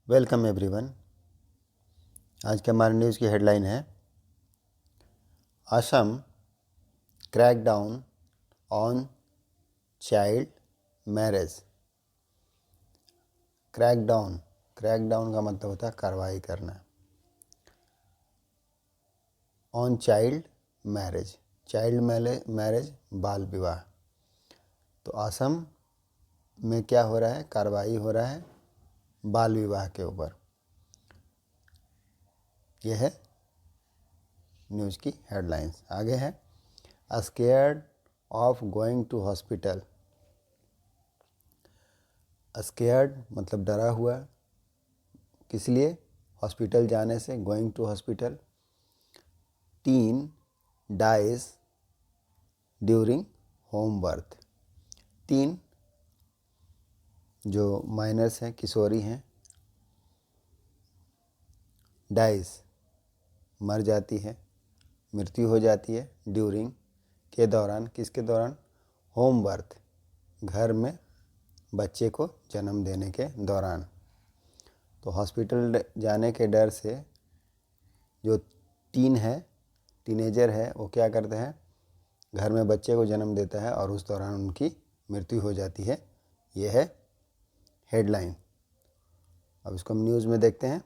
Welcome everyone. आज के हमारे न्यूज़ की हेडलाइन है Assam crackdown on child marriage. Crackdown का मतलब होता है कार्रवाई करना। ऑन चाइल्ड मैरिज बाल विवाह। तो असम में क्या हो रहा है? कार्रवाई हो रहा है बाल विवाह के ऊपर। यह है न्यूज़ की हेडलाइंस। आगे है scared of going to hospital. Scared मतलब डरा हुआ, किस लिए? हॉस्पिटल जाने से। Going to hospital. Teen dies during home birth. Teen जो माइनर्स हैं, किशोरी हैं, डाइज मर जाती है, मृत्यु हो जाती है। ड्यूरिंग के दौरान, किसके दौरान? होम बर्थ, घर में बच्चे को जन्म देने के दौरान। तो हॉस्पिटल जाने के डर से जो टीनेजर है वो क्या करते हैं? घर में बच्चे को जन्म देता है और उस दौरान उनकी मृत्यु हो जाती है। यह है हेडलाइन। अब इसको हम न्यूज़ में देखते हैं।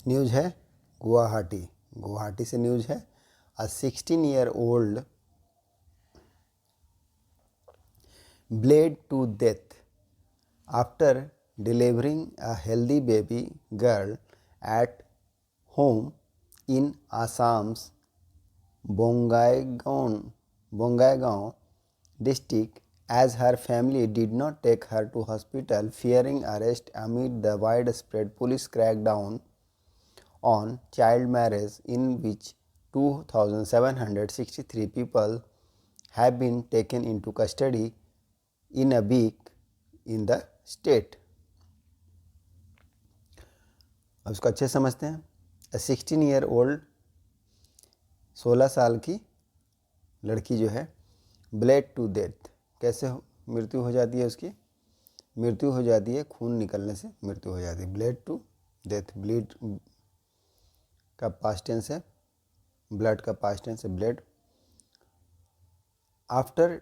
न्यूज़ है गुवाहाटी से न्यूज़ है। A 16-year-old bled to death after delivering a healthy baby girl at home in Assam's Bongaigaon district as her family did not take her to hospital fearing arrest amid the widespread police crackdown on child marriage in which 2,763 people have been taken into custody in a week in the state। अब इसको अच्छे समझते हैं। 16-year-old 16 साल की लड़की जो है, ब्लेड टू डेथ, कैसे मृत्यु हो जाती है? उसकी मृत्यु हो जाती है खून निकलने से मृत्यु हो जाती है। ब्लेड टू डेथ, ब्लीड का पास्ट टेंस है, ब्लड का पास्ट टेंस है blade. After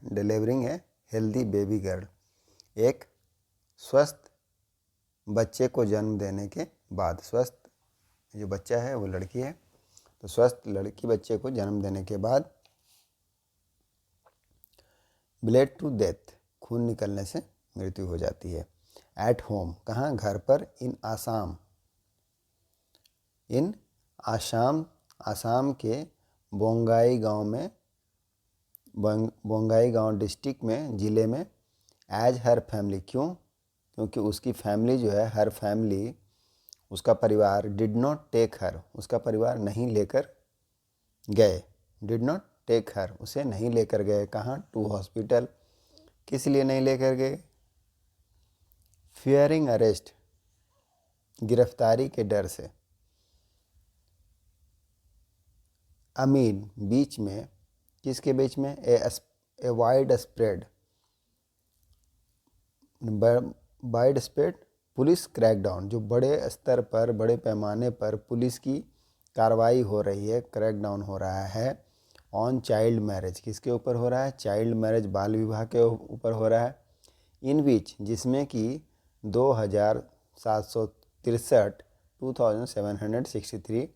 delivering a healthy baby girl, एक स्वस्थ बच्चे को जन्म देने के बाद। स्वस्थ जो बच्चा है वो लड़की है, तो स्वस्थ लड़की बच्चे को जन्म देने के बाद ब्लेड टू डेथ, खून निकलने से मृत्यु हो जाती है। एट होम, कहाँ? घर पर। इन आसाम के बोंगाई गांव डिस्ट्रिक्ट में, ज़िले में। एज हर फैमिली, क्यों? क्योंकि उसकी फैमिली जो है, हर फैमिली, उसका परिवार, डिड नॉट टेक हर, उसका परिवार नहीं लेकर गए। डिड नॉट टेक हर, उसे नहीं लेकर गए। कहाँ? To hospital. किस लिए नहीं लेकर गए? फियरिंग अरेस्ट, गिरफ्तारी के डर से। अमीन, बीच में, किसके बीच में? A wide spread police crackdown, जो बड़े स्तर पर, बड़े पैमाने पर पुलिस की कार्रवाई हो रही है, क्रैकडाउन हो रहा है ऑन चाइल्ड मैरिज। किसके ऊपर हो रहा है? चाइल्ड मैरिज, बाल विवाह के ऊपर हो रहा है। इन विच, जिसमें कि 2763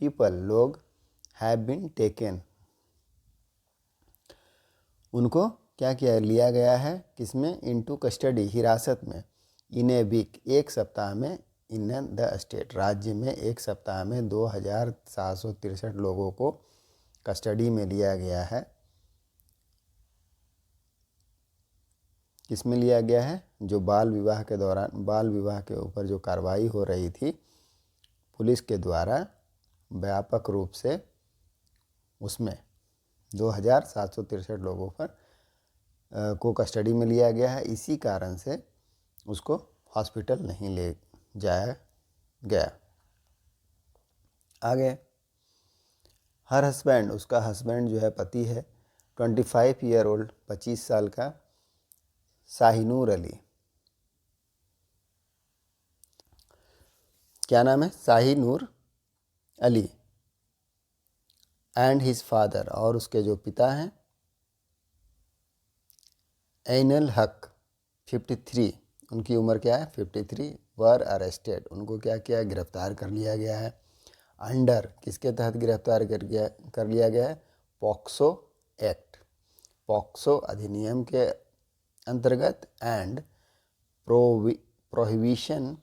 पीपल, लोग, हैव बीन टेकन, उनको क्या किया? लिया गया है। किसमें? इनटू कस्टडी, हिरासत में। इन ए वीक, एक सप्ताह में। इन द स्टेट, राज्य में एक सप्ताह में 2763 लोगों को कस्टडी में लिया गया है। किसमें लिया गया है? जो बाल विवाह के दौरान, बाल विवाह के ऊपर जो कार्रवाई हो रही थी पुलिस के द्वारा व्यापक रूप से, उसमें 2763 लोगों पर को कस्टडी में लिया गया है। इसी कारण से उसको हॉस्पिटल नहीं ले जाया गया। आगे, हर हस्बैंड, उसका हस्बैंड जो है पति है 25 ईयर ओल्ड, 25 साल का शाहीनूर अली। क्या नाम है? Shahinoor Ali. And his father, और उसके जो पिता हैं ऐनल हक 53, उनकी उम्र क्या है 53, वर अरेस्टेड, उनको क्या किया, गिरफ्तार कर लिया गया है। अंडर, किसके तहत गिरफ्तार कर लिया गया है? पॉक्सो एक्ट, पॉक्सो अधिनियम के अंतर्गत। And prohibition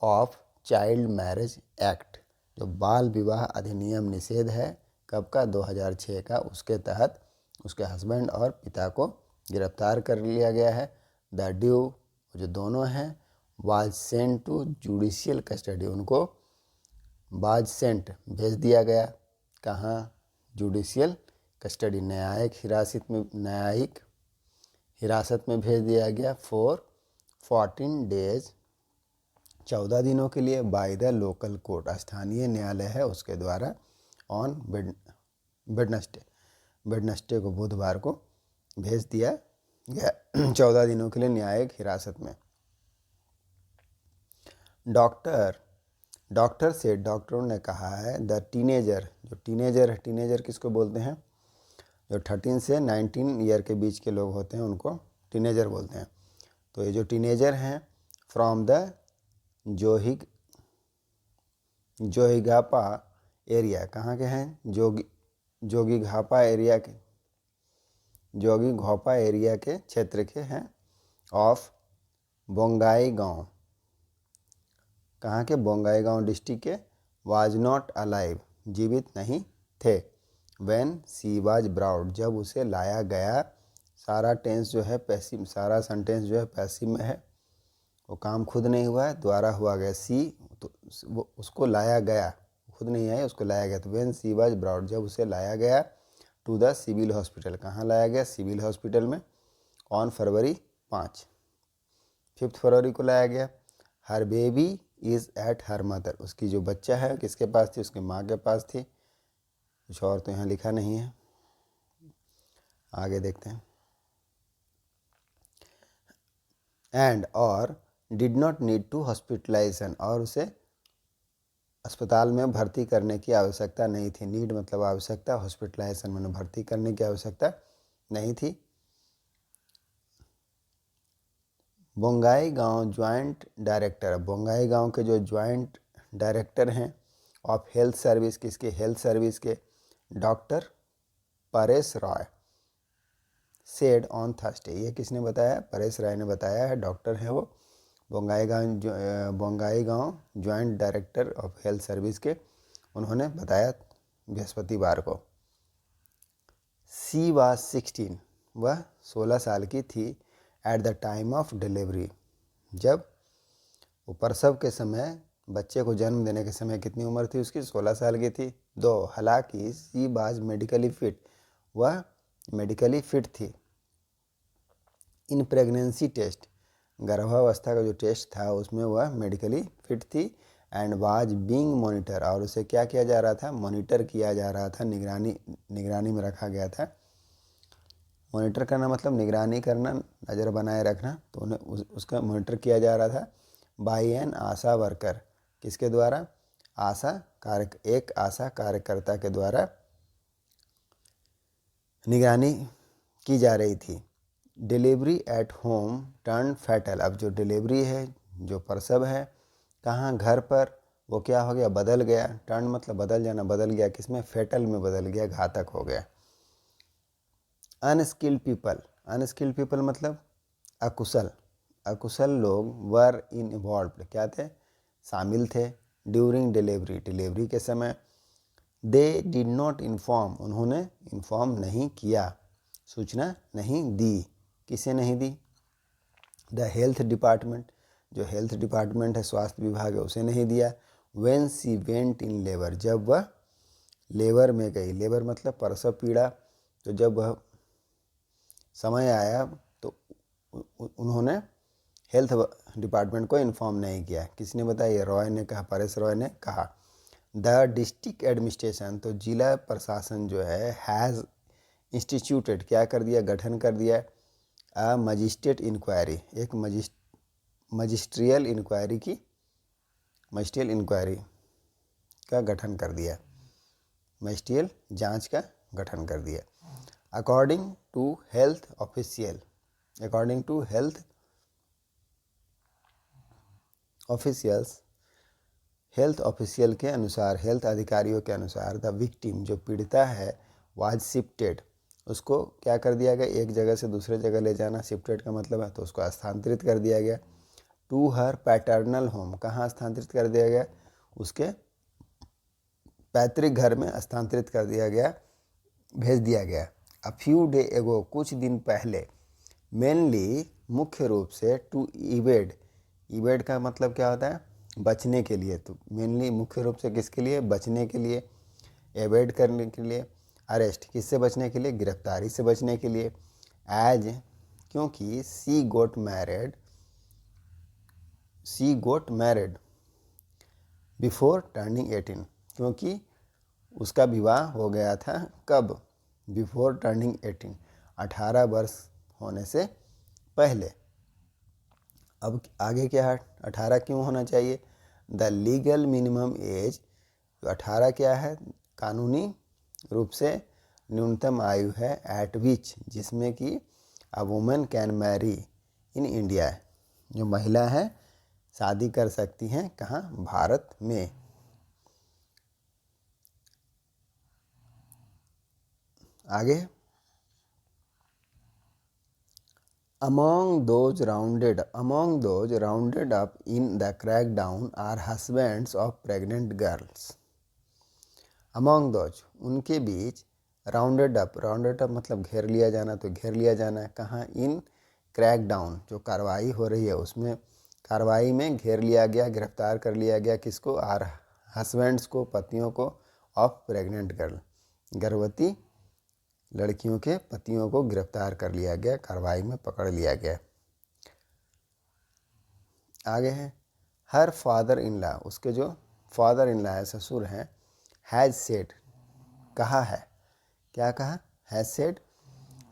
of child marriage act, जो बाल विवाह अधिनियम निषेध है, कब का? 2006 का, उसके तहत उसके हस्बैंड और पिता को गिरफ्तार कर लिया गया है। द ड्यू, जो दोनों हैं, was sent to judicial custody, उनको वाज सेंट, भेज दिया गया। कहाँ? जुडिशियल कस्टडी, न्यायिक हिरासत में भेज दिया गया। फॉर 14 डेज, 14 दिनों के लिए, बाय द लोकल कोर्ट, स्थानीय न्यायालय है उसके द्वारा। ऑन वेडनेसडे को, बुधवार को भेज दिया गया 14 दिनों के लिए न्यायिक हिरासत में। डॉक्टरों ने कहा है, द टीनेजर, जो टीनेजर है, टीनेजर किसको बोलते हैं? जो 13 से 19 ईयर के बीच के लोग होते हैं उनको टीनेजर बोलते हैं। तो ये जो टीनेजर हैं, फ्रॉम द जोगिघापा एरिया, कहाँ के हैं? जोगिघापा एरिया के क्षेत्र के हैं। ऑफ बोंगाईगांव, कहाँ के? बोंगाईगांव डिस्ट्रिक्ट के। वाज नॉट अलाइव, जीवित नहीं थे। व्हेन सी वाज ब्राउड, जब उसे लाया गया। सारा टेंस जो है पैसिव, सारा सेंटेंस जो है पैसिव में है, वो काम खुद नहीं हुआ है, द्वारा हुआ गया। सी, तो वो उसको लाया गया, खुद नहीं आया, उसको लाया गया। तो व्हेन सी वाज ब्राउड, जब उसे लाया गया। टू द सिविल हॉस्पिटल, कहाँ लाया गया? सिविल हॉस्पिटल में। ऑन फरवरी 5 फरवरी को लाया गया। Her baby is at her mother, उसकी जो बच्चा है किसके पास थी? उसकी माँ के पास थी। कुछ और तो यहाँ लिखा नहीं है, आगे देखते हैं। एंड और did not need to hospitalization, और उसे अस्पताल में भर्ती करने की आवश्यकता नहीं थी। नीड मतलब आवश्यकता, हॉस्पिटलाइजेशन मैंने भर्ती करने की आवश्यकता नहीं थी। बोंगाईगांव ज्वाइंट डायरेक्टर, बोंगाईगांव के जो ज्वाइंट डायरेक्टर हैं ऑफ हेल्थ सर्विस, किसके? हेल्थ सर्विस के, doctor Paresh Roy said on Thursday, ये किसने बताया? परेश राय ने बताया है, डॉक्टर है वो। Bongaigaon joint director of health service के, उन्होंने बताया बृहस्पतिवार को। सी वाज 16, वह 16 साल की थी। At the time of delivery, जब वो प्रसव के समय, बच्चे को जन्म देने के समय कितनी उम्र थी उसकी? 16 साल की थी। दो, हालांकि सी वाज मेडिकली फिट, वह मेडिकली फिट थी। इन प्रेगनेंसी टेस्ट, गर्भावस्था का जो टेस्ट था उसमें वह मेडिकली फिट थी। एंड वाज बीइंग मॉनिटर, और उसे क्या किया जा रहा था? मॉनिटर किया जा रहा था, निगरानी में रखा गया था। मॉनिटर करना मतलब निगरानी करना, नज़र बनाए रखना, तो उन्हें उसका मॉनिटर किया जा रहा था। बाय एन आशा वर्कर, किसके द्वारा? एक आशा कार्यकर्ता के द्वारा निगरानी की जा रही थी। Delivery at home turn fatal, अब जो डिलीवरी है, जो प्रसव है, कहाँ? घर पर, वो क्या हो गया? बदल गया। टर्न मतलब बदल जाना, बदल गया किसमें? फैटल में बदल गया, घातक हो गया। अनस्किल्ड पीपल मतलब अकुशल लोग। वर इन्वॉल्व्ड, क्या थे? शामिल थे। ड्यूरिंग डिलीवरी के समय। दे डिड नॉट इन्फॉर्म, उन्होंने इन्फॉर्म नहीं किया, सूचना नहीं दी। किसे नहीं दी? द हेल्थ डिपार्टमेंट, जो हेल्थ डिपार्टमेंट है, स्वास्थ्य विभाग है, उसे नहीं दिया। When she went in labour, जब वह लेबर में गई। लेबर मतलब प्रसव पीड़ा। तो जब वह समय आया तो उन्होंने हेल्थ डिपार्टमेंट को इन्फॉर्म नहीं किया। किसने बताया? रॉय ने कहा, परेश रॉय ने कहा। द डिस्ट्रिक्ट एडमिनिस्ट्रेशन, तो जिला प्रशासन जो है, हैज़ इंस्टीट्यूटेड, क्या कर दिया, गठन कर दिया, अ मजिस्ट्रेट इंक्वायरी, एक मजिस्ट्रियल इंक्वायरी का गठन कर दिया, मजिस्ट्रियल जांच का गठन कर दिया। According to health official, health official के अनुसार, हेल्थ अधिकारियों के अनुसार, द विक्टिम, जो पीड़िता है, वाज शिफ्टेड, उसको क्या कर दिया गया, एक जगह से दूसरे जगह ले जाना, शिफ्टेड का मतलब है, तो उसको स्थानांतरित कर दिया गया। टू हर पैटर्नल होम, कहाँ स्थानांतरित कर दिया गया, उसके पैतृक घर में स्थानांतरित कर दिया गया, भेज दिया गया। अ फ्यू डे एगो, कुछ दिन पहले, मेनली, मुख्य रूप से, टू इवेड का मतलब क्या होता है, बचने के लिए, तो मेनली मुख्य रूप से किसके लिए, बचने के लिए, एवॉइड करने के लिए, अरेस्ट, किससे बचने के लिए, गिरफ्तारी से बचने के लिए, एज, क्योंकि she goat married before turning 18, क्योंकि उसका विवाह हो गया था, कब, बिफोर टर्निंग 18, 18 वर्ष होने से पहले। अब आगे क्या है, 18 क्यों होना चाहिए, द लीगल मिनिमम एज, 18 क्या है, कानूनी रूप से न्यूनतम आयु है, एट विच, जिसमें कि a woman can marry in India, जो महिला है शादी कर सकती हैं, कहाँ, भारत में। आगे, Among those rounded up in the crackdown are husbands of pregnant girls. Among those, उनके बीच, राउंडेड अप मतलब घेर लिया जाना, तो घेर लिया जाना कहाँ, इन क्रैकडाउन, जो कार्रवाई हो रही है उसमें, कार्रवाई में घेर लिया गया, गिरफ्तार कर लिया गया, किसको, आर हस्बैंड्स को, पतियों को, ऑफ प्रेग्नेंट गर्ल, गर्भवती लड़कियों के पतियों को गिरफ्तार कर लिया गया, कार्रवाई में पकड़ लिया गया। आगे है, हर फादर इन लॉ, उसके जो फादर इन लॉ है, ससुर हैं, हैज़ सेड, कहा है, क्या कहा, has said,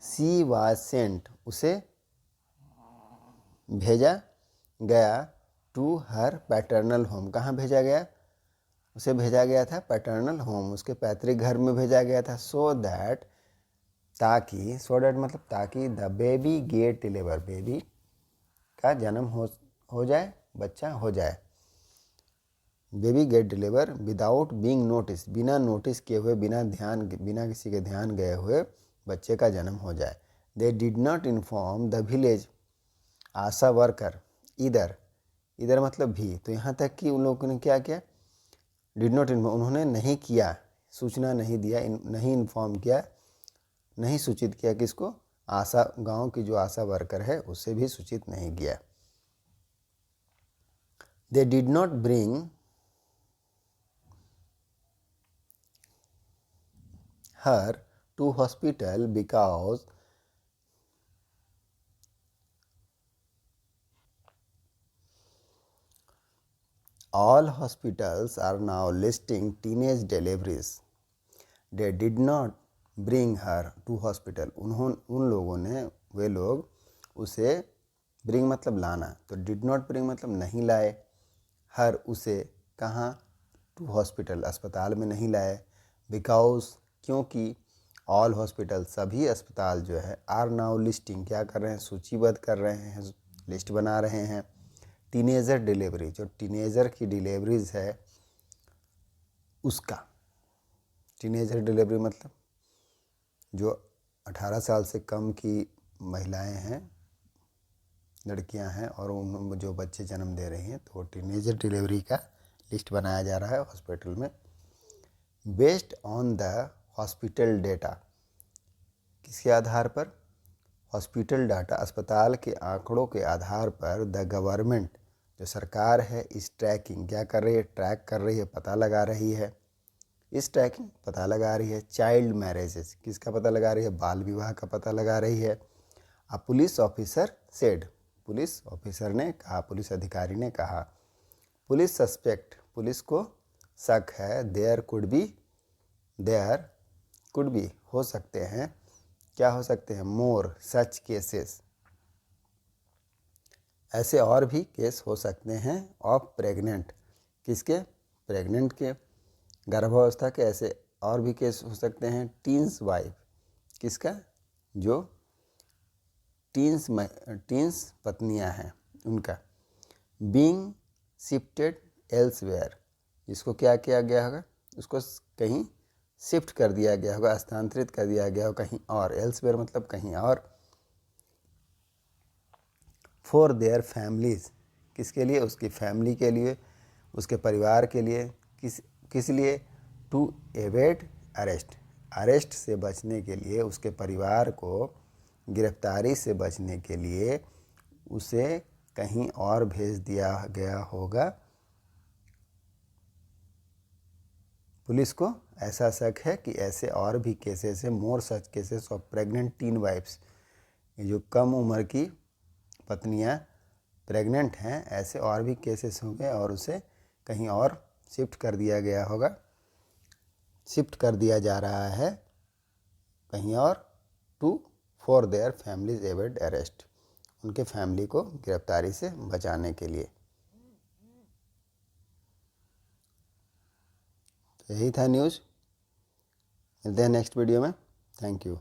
she was sent, उसे भेजा गया, टू हर पैटर्नल होम, कहाँ भेजा गया, उसे भेजा गया था पैटर्नल होम, उसके पैतृक घर में भेजा गया था, सो दैट, ताकि, सो दैट मतलब ताकि, the baby get deliver, baby का जन्म हो जाए, बच्चा हो जाए, baby get deliver without being notice, बिना नोटिस किए हुए, बिना किसी के ध्यान गए हुए बच्चे का जन्म हो जाए। दे did not inform the village Asha worker, इधर मतलब भी, तो यहाँ तक कि उन लोगों ने क्या किया, डिड नॉट इन्फॉर्म, उन्होंने नहीं किया, सूचना नहीं दिया, नहीं इन्फॉर्म किया, नहीं सूचित किया, किसको, आशा, गांव की जो आशा वर्कर है उसे भी सूचित नहीं किया। They did not bring her to hospital because all hospitals are now listing teenage deliveries. They did not bring her to hospital. उन लोगों ने, वे लोग उसे, bring मतलब लाना, तो did not bring मतलब नहीं लाए, हर उसे, कहाँ, to hospital, अस्पताल में नहीं लाए, because, क्योंकि, all hospital, सभी अस्पताल जो है, are now listing, क्या कर रहे हैं, सूचीबद्ध कर रहे हैं, लिस्ट बना रहे हैं, टीनेजर डिलीवरी, जो टीनेजर की डिलीवरीज है उसका, टीनेजर डिलीवरी मतलब जो 18 साल से कम की महिलाएं हैं, लड़कियां हैं, और उन जो बच्चे जन्म दे रही हैं, तो वो टीनेजर डिलीवरी का लिस्ट बनाया जा रहा है हॉस्पिटल में, based on the hospital data, किसके आधार पर, हॉस्पिटल डाटा, अस्पताल के आंकड़ों के आधार पर, द गवर्नमेंट, जो सरकार है, इस ट्रैकिंग, क्या कर रही है, ट्रैक कर रही है, पता लगा रही है, इस ट्रैकिंग पता लगा रही है, चाइल्ड मैरिजेस, किसका पता लगा रही है, बाल विवाह का पता लगा रही है। अ police officer said, police officer ने कहा, पुलिस अधिकारी ने कहा, पुलिस सस्पेक्ट, पुलिस को शक है, देयर कुड बी हो सकते हैं, क्या हो सकते हैं, मोर सच केसेस, ऐसे और भी केस हो सकते हैं ऑफ प्रेग्नेंट, किसके, प्रेग्नेंट के, गर्भावस्था के ऐसे और भी केस हो सकते हैं, टीन्स वाइफ, किसका, जो टीन्स पत्नियां हैं उनका, बीइंग शिफ्टेड एल्सवेयर, इसको क्या किया गया होगा, उसको कहीं शिफ्ट कर दिया गया होगा, स्थानांतरित कर दिया गया होगा कहीं और, एल्सवेयर मतलब कहीं और, फॉर देयर फैमिलीज, किसके लिए, उसकी फैमिली के लिए, उसके परिवार के लिए, किस लिए, टू एवेड अरेस्ट से बचने के लिए, उसके परिवार को गिरफ्तारी से बचने के लिए उसे कहीं और भेज दिया गया होगा। पुलिस को ऐसा शक है कि ऐसे और भी केसेस है, more such cases of pregnant teen wives, जो कम उम्र की पत्नियां प्रेग्नेंट हैं, ऐसे और भी केसेस होंगे और उसे कहीं और शिफ्ट कर दिया गया होगा, शिफ्ट कर दिया जा रहा है कहीं और, to for their families evade arrest, उनके फैमिली को गिरफ्तारी से बचाने के लिए। तो यही था न्यूज़, मिलते हैं नेक्स्ट वीडियो में, थैंक यू।